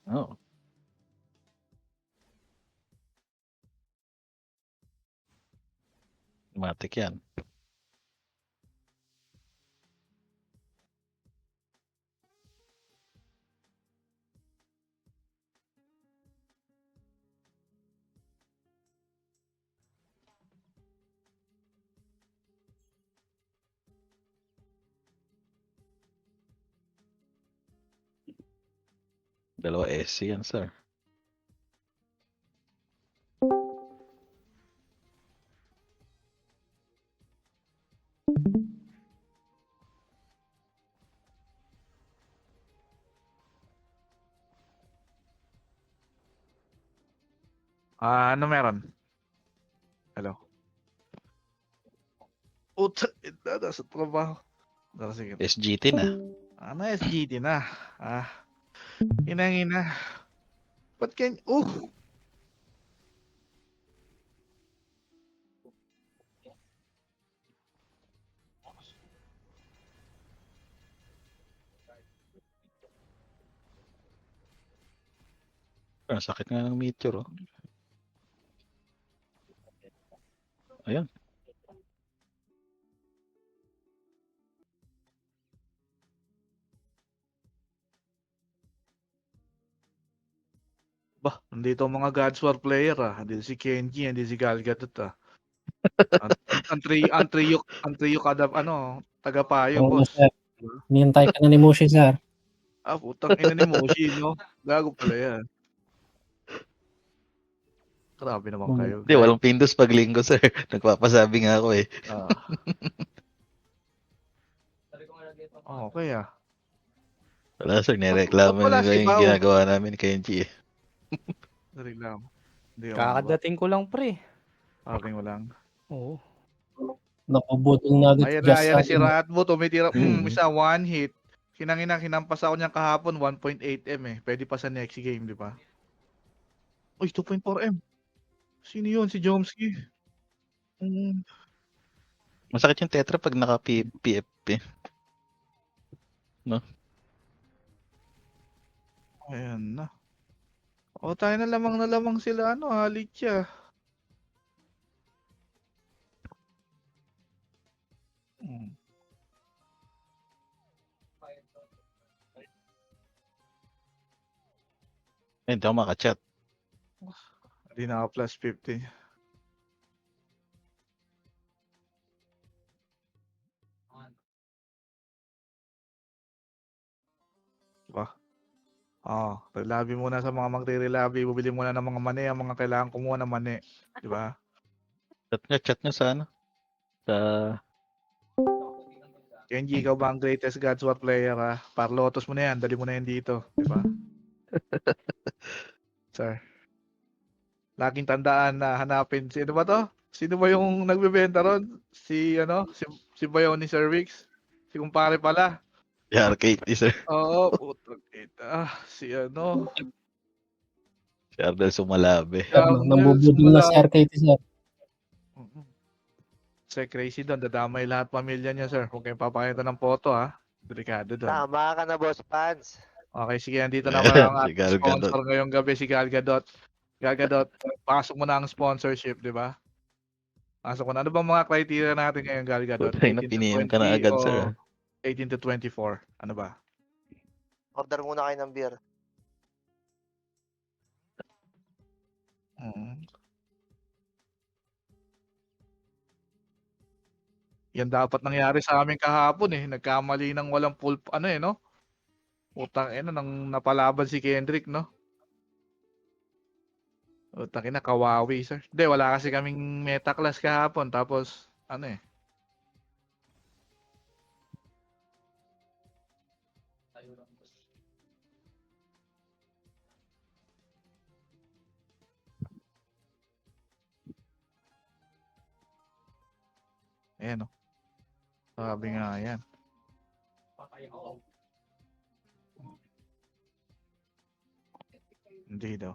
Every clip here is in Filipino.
Oo. Matik yan. Dalawa SC yan, sir. Ano meron? Hello? Puta, nasa trabaho. Sige. SGT na. Ano, SGT na? Inang-ina. Ba't ganyan? Ang sakit nga ng meteor, oh. Ayan. Bah, nandito ang mga Gods War player Hindi si Kenji, hindi si Gal Gadot ang trio kada tagapayo, Oo nga, boss. sir. Diba? Hinihintay ka na ni Mushi, sir. Putang ina ni Moshi, no? Gago pala yan. Grabe naman kayo. Hindi, walang Pindos pag linggo, sir. Nagpapasabi nga ako eh. Okay Wala, sir. Ba't Nireklamo wala nila si yung Bao? ginagawa namin kay Kenji eh. Reklamo. Hindi ako Kakadating ko lang, pre. Aking walang. Oo. Napabutol na agad si Just Ayan na si Sign. Ratbo. Tumitira. Mm. Isa one hit. Hinampas ako niyan kahapon. 1.8M eh. Pwede pa sa next game, di ba? Uy, 2.4M. Sino yun? Si Jomsky. Masakit yung tetra pag naka-PFP. No? Ayan na. Tayo na lamang sila. Halitya. Hindi ako makachat. Hindi na plus 50. Diba? Relabi muna sa mga magre-relabi. Bubili muna ng mga mani. Ang mga kailangan kumuha ng mani. Diba? Chat nyo sa ano? Sa... Kenji, ikaw ba ang greatest Gods War player Parlotos mo na yan. Dali mo na yan dito. Diba? Sir. Laging tandaan na hanapin. Sino ba to? Sino ba yung nagbebenta ron? Si Bayo ni Sir Wix? Si kumpare pala. Si RKT, sir. Oo, putang ina. Si Si Ardel Sumalabe. Nambubudol na si RKT, sir. Sir Crazy doon, dadamay lahat pamilya niya, sir. Huwag kayong papakita ng photo, Delikado doon. Tama ka na, Boss Pans. Okay, sige, andito naman ang Si ating Gal Gadot. sponsor ngayong gabi, si Gal Gadot. Gal Gadot, pasok mo na ang sponsorship, di ba? Pasok mo na. Ano bang mga criteria natin ngayon, Gal Gadot? Putay na, 18 to piniem ka na 20 agad, o sir. 18 to 24? Ano ba? Order muna kayo ng beer. Yan dapat nangyari sa amin kahapon eh. Nagkamali ng walang full, no? Utang nang napalaban si Kendrick, no? Utang kawawi, sir. Hindi, wala kasi kaming meta class kahapon. Tapos, no? Sabi nga yan. Hindi daw.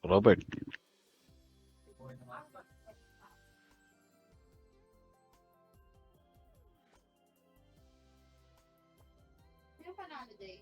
Robert. panalo day?